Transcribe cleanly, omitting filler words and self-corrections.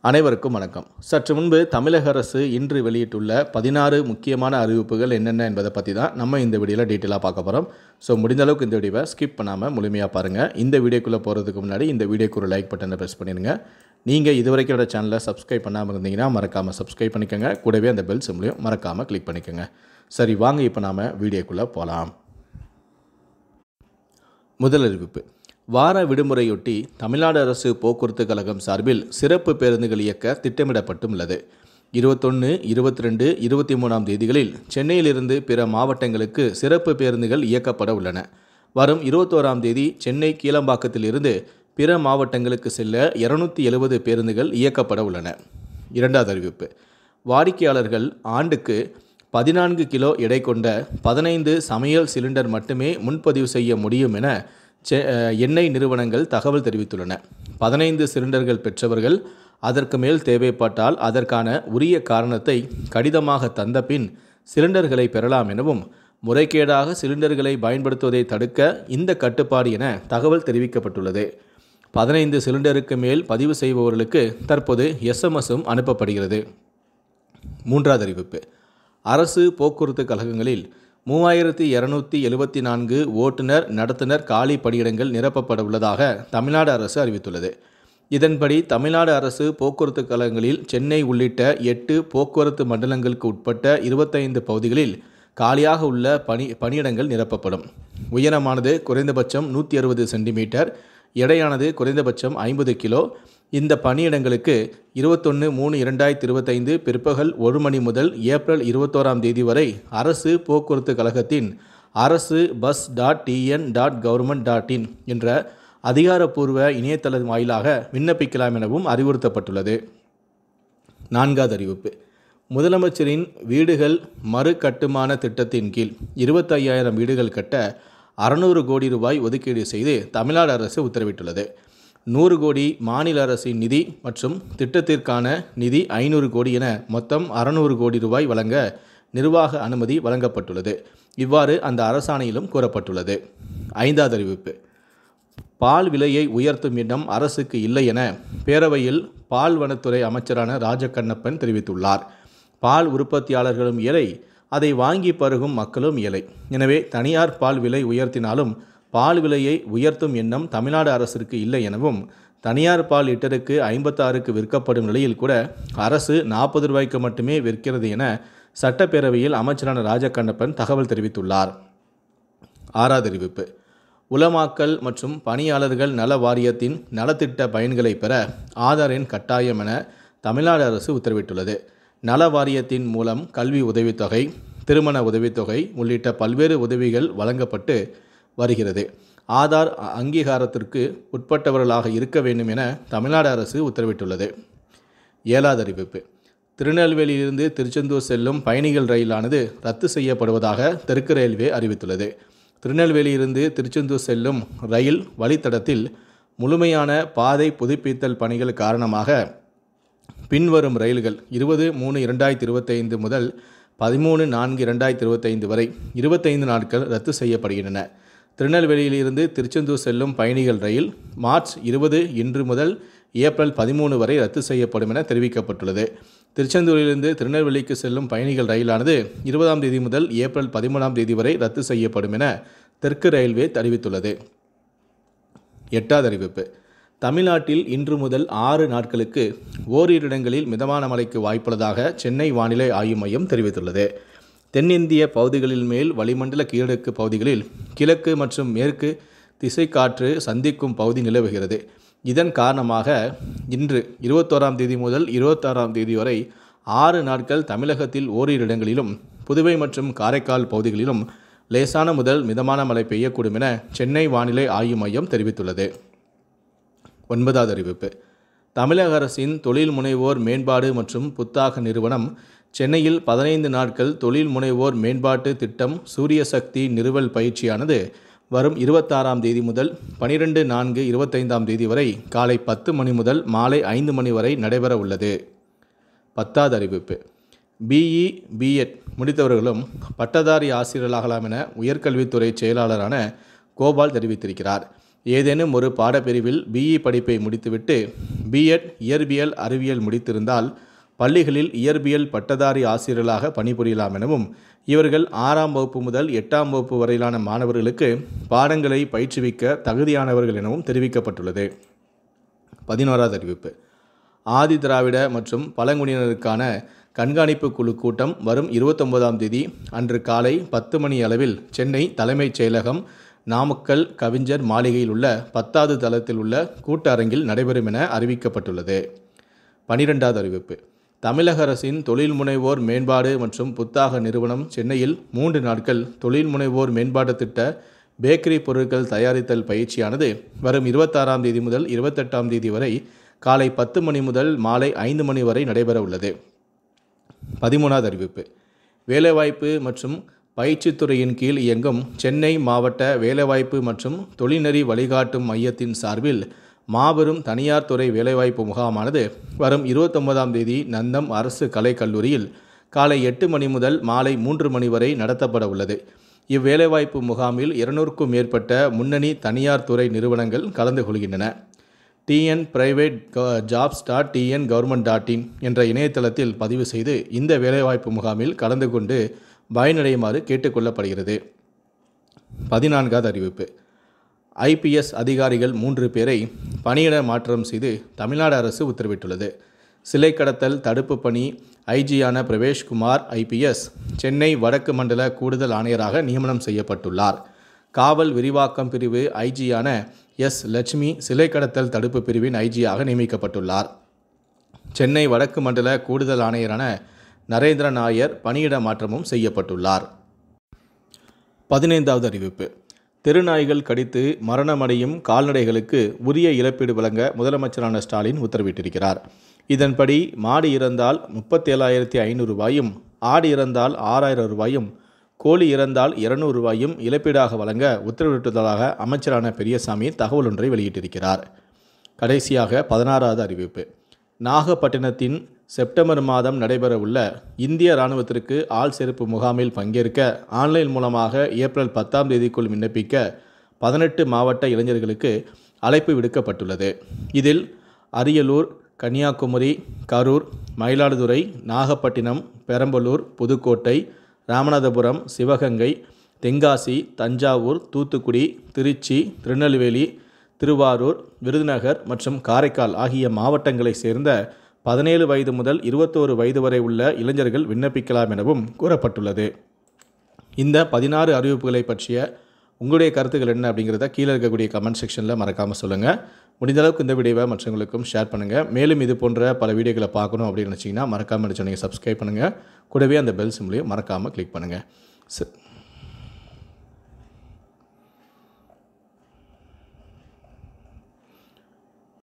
அனைவருக்கும் வணக்கம். சற்று முன்பு தமிழக அரசு இன்று வெளியிட்டுள்ள 16 முக்கியமான அறிவிப்புகள் என்னென்ன என்பதை பற்றி தான் நம்ம இந்த வீடியோவில் டீட்டெயிலாக பார்க்க போகிறோம். ஸோ முடிந்த அளவுக்கு இந்த வீடியோவை ஸ்கிப் பண்ணாமல் முழுமையாக பாருங்கள். இந்த வீடியோக்குள்ளே போகிறதுக்கு முன்னாடி இந்த வீடியோக்கு ஒரு லைக் பட்டனை ப்ரெஸ் பண்ணிடுங்க. நீங்கள் இதுவரைக்கும் என்னோட சேனலை சப்ஸ்கிரைப் பண்ணாமல் இருந்தீங்கன்னா மறக்காமல் சப்ஸ்கிரைப் பண்ணிக்கோங்க. கூடவே அந்த பெல் சிம்லையும் மறக்காமல் கிளிக் பண்ணிக்கோங்க. சரி, வாங்க இப்போ நாம் வீடியோக்குள்ளே போகலாம். முதல் அறிவிப்பு. வார விடுமுறையொட்டி தமிழ்நாடு அரசு போக்குவரத்து கழகம் சார்பில் சிறப்பு பேருந்துகள் இயக்க திட்டமிடப்பட்டுள்ளது. 21, 22, 23ஆம் தேதிகளில் சென்னையிலிருந்து பிற மாவட்டங்களுக்கு சிறப்பு பேருந்துகள் இயக்கப்பட உள்ளன. வரும் 21ஆம் தேதி சென்னை கீழம்பாக்கத்திலிருந்து பிற மாவட்டங்களுக்கு செல்ல 270 பேருந்துகள் இயக்கப்பட உள்ளன. இரண்டாவது அறிவிப்பு. வாடிக்கையாளர்கள் ஆண்டுக்கு 14 கிலோ எடை கொண்ட 15 சமையல் சிலிண்டர் மட்டுமே முன்பதிவு செய்ய முடியும் என எண்ணெய் நிறுவனங்கள் தகவல் தெரிவித்துள்ளன. 15 சிலிண்டர்கள் பெற்றவர்கள் அதற்கு மேல் தேவைப்பட்டால் அதற்கான உரிய காரணத்தை கடிதமாக தந்த பின் சிலிண்டர்களை பெறலாம் எனவும், முறைகேடாக சிலிண்டர்களை பயன்படுத்துவதை தடுக்க இந்த கட்டுப்பாடு என தகவல் தெரிவிக்கப்பட்டுள்ளது. 15 சிலிண்டருக்கு மேல் பதிவு செய்பவர்களுக்கு தற்போது எஸ்எம்எஸும் அனுப்பப்படுகிறது. மூன்றாவது அறிவிப்பு. அரசு போக்குவரத்து கழகங்களில் 3274 ஓட்டுநர் நடத்துனர் காலி பணியிடங்கள் நிரப்பப்பட உள்ளதாக தமிழ்நாடு அரசு அறிவித்துள்ளது. இதன்படி தமிழ்நாடு அரசு போக்குவரத்து கழகங்களில் சென்னை உள்ளிட்ட 8 போக்குவரத்து மண்டலங்களுக்கு உட்பட்ட 25 பகுதிகளில் காலியாக உள்ள பணியிடங்கள் நிரப்பப்படும். உயரமானது குறைந்தபட்சம் 160 சென்டிமீட்டர், எடையானது குறைந்தபட்சம் 50 கிலோ. இந்த பணியிடங்களுக்கு 21/3/2025 பிற்பகல் 1 மணி முதல் ஏப்ரல் 21ஆம் தேதி வரை அரசு போக்குவரத்து கழகத்தின் arasu.bus.tn.government.in என்ற அதிகாரப்பூர்வ இணையதளம் வாயிலாக விண்ணப்பிக்கலாம் எனவும் அறிவுறுத்தப்பட்டுள்ளது. நான்காவது அறிவிப்பு. முதலமைச்சரின் வீடுகள் மறு கட்டுமான திட்டத்தின் கீழ் 25,000 வீடுகள் கட்ட 600 கோடி ரூபாய் ஒதுக்கீடு செய்து தமிழ்நாடு அரசு உத்தரவிட்டுள்ளது. 100 கோடி மாநில அரசின் நிதி மற்றும் திட்டத்திற்கான நிதி 500 கோடி என மொத்தம் 600 கோடி ரூபாய் வழங்க நிர்வாக அனுமதி வழங்கப்பட்டுள்ளது. இவ்வாறு அந்த அரசாணையிலும் கூறப்பட்டுள்ளது. ஐந்தாவது அறிவிப்பு. பால் விலையை உயர்த்தும் எண்ணம் அரசுக்கு இல்லை என பேரவையில் பால்வனத்துறை அமைச்சரான ராஜகண்ணப்பன் தெரிவித்துள்ளார். பால் உற்பத்தியாளர்களும் ஏழை, அதை வாங்கி பருகும் மக்களும் ஏழை. எனவே தனியார் பால் விலை உயர்த்தினாலும் பால் விலையை உயர்த்தும் எண்ணம் தமிழ்நாடு அரசிற்கு இல்லை எனவும், தனியார் பால் லிட்டருக்கு 56க்கு விற்கப்படும் நிலையில் கூட அரசு 40 ரூபாய்க்கு மட்டுமே விற்கிறது என சட்டப்பேரவையில் அமைச்சரான ராஜகண்ணப்பன் தகவல் தெரிவித்துள்ளார். ஆறாவது அறிவிப்பு. உலமாக்கல் மற்றும் பணியாளர்கள் நல வாரியத்தின் நலத்திட்ட பயன்களை பெற ஆதார் எண் கட்டாயம் என தமிழ்நாடு அரசு உத்தரவிட்டுள்ளது. நல வாரியத்தின் மூலம் கல்வி உதவித்தொகை, திருமண உதவித்தொகை உள்ளிட்ட பல்வேறு உதவிகள் வழங்கப்பட்டு வருகிறது. ஆதார் அங்கீகாரத்திற்கு உட்பட்டவர்களாக இருக்க வேண்டும் என தமிழ்நாடு அரசு உத்தரவிட்டுள்ளது. ஏழாவது அறிவிப்பு. திருநெல்வேலியிலிருந்து திருச்செந்தூர் செல்லும் பயணிகள் ரயிலானது ரத்து செய்யப்படுவதாக தெற்கு ரயில்வே அறிவித்துள்ளது. திருநெல்வேலியிலிருந்து திருச்செந்தூர் செல்லும் ரயில் வழித்தடத்தில் முழுமையான பாதை புதுப்பித்தல் பணிகள் காரணமாக பின்வரும் ரயில்கள் 20/3/2025 முதல் 13/4/2025 வரை 25 நாட்கள் ரத்து செய்யப்படுகின்றன. திருநெல்வேலியிலிருந்து திருச்செந்தூர் செல்லும் பயணிகள் ரயில் மார்ச் 20 இன்று முதல் ஏப்ரல் 13 வரை ரத்து செய்யப்படும் என தெரிவிக்கப்பட்டுள்ளது. திருச்செந்தூரிலிருந்து திருநெல்வேலிக்கு செல்லும் பயணிகள் ரயிலானது 20ஆம் தேதி முதல் ஏப்ரல் 13ஆம் தேதி வரை ரத்து செய்யப்படும் என தெற்கு ரயில்வே தெரிவித்துள்ளது. எட்டாவது அறிவிப்பு. தமிழ்நாட்டில் இன்று முதல் 6 நாட்களுக்கு ஓரிரு இடங்களில் மிதமான மழைக்கு வாய்ப்புள்ளதாக சென்னை வானிலை ஆய்வு மையம் தெரிவித்துள்ளது. தென்னிந்திய பகுதிகளில் மேல் வளிமண்டல கீழடுக்கு பகுதிகளில் கிழக்கு மற்றும் மேற்கு திசை காற்று சந்திக்கும் பகுதி நிலவுகிறது. இதன் காரணமாக இன்று 21ஆம் தேதி முதல் 26ஆம் தேதி வரை 6 நாட்கள் தமிழகத்தில் ஓரிரு இடங்களிலும் புதுவை மற்றும் காரைக்கால் பகுதிகளிலும் லேசான முதல் மிதமான மழை பெய்யக்கூடும் என சென்னை வானிலை ஆய்வு மையம் தெரிவித்துள்ளது. ஒன்பதாவது அறிவிப்பு. தமிழக அரசின் தொழில் முனைவோர் மேம்பாடு மற்றும் புத்தாக்க நிறுவனம் சென்னையில் 15 நாட்கள் தொழில் முனைவோர் மேம்பாட்டு திட்டம் சூரிய சக்தி நிறுவல் பயிற்சியானது வரும் 26ஆம் தேதி முதல் 12/4/25ஆம் தேதி வரை காலை 10 மணி முதல் மாலை 5 மணி வரை நடைபெற உள்ளது. 10வது அறிவிப்பு. பிஇ, பிஎட் முடித்தவர்களும் பட்டதாரி ஆசிரியர்களாகலாம் என உயர்கல்வித்துறை செயலாளரான கோபால் தெரிவித்திருக்கிறார். ஏதேனும் ஒரு பாடப்பிரிவில் பிஇ படிப்பை முடித்துவிட்டு பிஎட் இயற்பியல் அறிவியல் முடித்திருந்தால் பள்ளிகளில் இயற்பியல் பட்டதாரி ஆசிரியர்களாக பணிபுரியலாம் எனவும் இவர்கள் 6ஆம் வகுப்பு முதல் 8ஆம் வகுப்பு வரையிலான மாணவர்களுக்கு பாடங்களை பயிற்றுவிக்க தகுதியானவர்கள் எனவும் தெரிவிக்கப்பட்டுள்ளது. 11வது அறிவிப்பு. ஆதி திராவிட மற்றும் பழங்குடியினருக்கான கண்காணிப்பு குழு கூட்டம் வரும் 29ஆம் தேதி அன்று காலை 10 மணி அளவில் சென்னை தலைமைச் செயலகம் நாமக்கல் கவிஞர் மாளிகையில் உள்ள 10வது தளத்தில் உள்ள கூட்டரங்கில் நடைபெறும் என அறிவிக்கப்பட்டுள்ளது. 12வது அறிவிப்பு. தமிழக அரசின் தொழில் முனைவோர் மேம்பாடு மற்றும் புத்தாக்க நிறுவனம் சென்னையில் 3 நாட்கள் தொழில் முனைவோர் மேம்பாட்டு திட்ட பேக்கரி பொருட்கள் தயாரித்தல் பயிற்சியானது வரும் 26ஆம் தேதி முதல் 28ஆம் தேதி வரை காலை 10 மணி முதல் மாலை 5 மணி வரை நடைபெற உள்ளது. 13வது அறிவிப்பு. வேலைவாய்ப்பு மற்றும் பயிற்சித்துறையின் கீழ் இயங்கும் சென்னை மாவட்ட வேலைவாய்ப்பு மற்றும் தொழில்நெறி வழிகாட்டும் மையத்தின் சார்பில் மாபெரும் தனியார் துறை வேலைவாய்ப்பு முகாமானது வரும் 29ஆம் தேதி நந்தம் அரசு கலைக் கல்லூரியில் காலை 8 மணி முதல் மாலை 3 மணி வரை நடத்தப்பட உள்ளது. இவ்வேலைவாய்ப்பு முகாமில் 200க்கும் மேற்பட்ட முன்னணி தனியார் துறை நிறுவனங்கள் கலந்து கொள்கின்றன. tnprivatejobs.tngovernment.in என்ற இணையதளத்தில் பதிவு செய்து இந்த வேலைவாய்ப்பு முகாமில் கலந்து கொண்டு பயனடையுமாறு கேட்டுக்கொள்ளப்படுகிறது. 14வது அறிவிப்பு. IPS அதிகாரிகள் 3 பேரை பணியிட மாற்றம் செய்து தமிழ்நாடு அரசு உத்தரவிட்டுள்ளது. சிலை கடத்தல் தடுப்பு பணி ஐஜியான பிரவேஷ்குமார் IPS சென்னை வடக்கு மண்டல கூடுதல் ஆணையராக நியமனம் செய்யப்பட்டுள்ளார். காவல் விரிவாக்கம் பிரிவு ஐஜியான S. லட்சுமி சிலை கடத்தல் தடுப்பு பிரிவின் ஐஜியாக நியமிக்கப்பட்டுள்ளார். சென்னை வடக்கு மண்டல கூடுதல் ஆணையரான நரேந்திர நாயர் பணியிட மாற்றமும் செய்யப்பட்டுள்ளார். 15வது அறிவிப்பு. தெருநாய்கள் கடித்து மரணமடையும் கால்நடைகளுக்கு உரிய இழப்பீடு வழங்க முதலமைச்சரான ஸ்டாலின் உத்தரவிட்டிருக்கிறார். இதன்படி மாடு இறந்தால் 37,500 ரூபாயும், ஆடு இறந்தால் 6,000 ரூபாயும், கோழி இறந்தால் 200 ரூபாயும் இழப்பீடாக வழங்க உத்தரவிட்டுள்ளதாக அமைச்சரான பெரியசாமி தகவல் ஒன்றை வெளியிட்டிருக்கிறார். கடைசியாக 16வது அறிவிப்பு. நாகப்பட்டினத்தின் செப்டம்பர் மாதம் நடைபெறவுள்ள இந்திய இராணுவத்திற்கு ஆள் சேர்ப்பு முகாமில் பங்கேற்க ஆன்லைன் மூலமாக ஏப்ரல் 10ஆம் தேதிக்குள் விண்ணப்பிக்க 18 மாவட்ட இளைஞர்களுக்கு அழைப்பு விடுக்கப்பட்டுள்ளது. இதில் அரியலூர், கன்னியாகுமரி, கரூர், மயிலாடுதுறை, நாகப்பட்டினம், பெரம்பலூர், புதுக்கோட்டை, ராமநாதபுரம், சிவகங்கை, தென்காசி, தஞ்சாவூர், தூத்துக்குடி, திருச்சி, திருநெல்வேலி, திருவாரூர், விருதுநகர் மற்றும் காரைக்கால் ஆகிய மாவட்டங்களைச் சேர்ந்த 17 வயது முதல் 21 வயது வரை உள்ள இளைஞர்கள் விண்ணப்பிக்கலாம் எனவும் கூறப்பட்டுள்ளது. இந்த 16 அறிவிப்புகளை பற்றிய உங்களுடைய கருத்துக்கள் என்ன அப்படிங்கிறத கீழே இருக்கக்கூடிய கமெண்ட் செக்ஷனில் மறக்காமல் சொல்லுங்கள். முடிந்தளவுக்கு இந்த வீடியோவை மற்றவங்களுக்கும் ஷேர் பண்ணுங்கள். மேலும் இது போன்ற பல வீடியோக்களை பார்க்கணும் அப்படின்னு நினச்சிங்கன்னா மறக்காமல் சேனலை சப்ஸ்கிரைப் பண்ணுங்கள். கூடவே அந்த பெல் சிம்பளையும் மறக்காமல் கிளிக் பண்ணுங்கள்.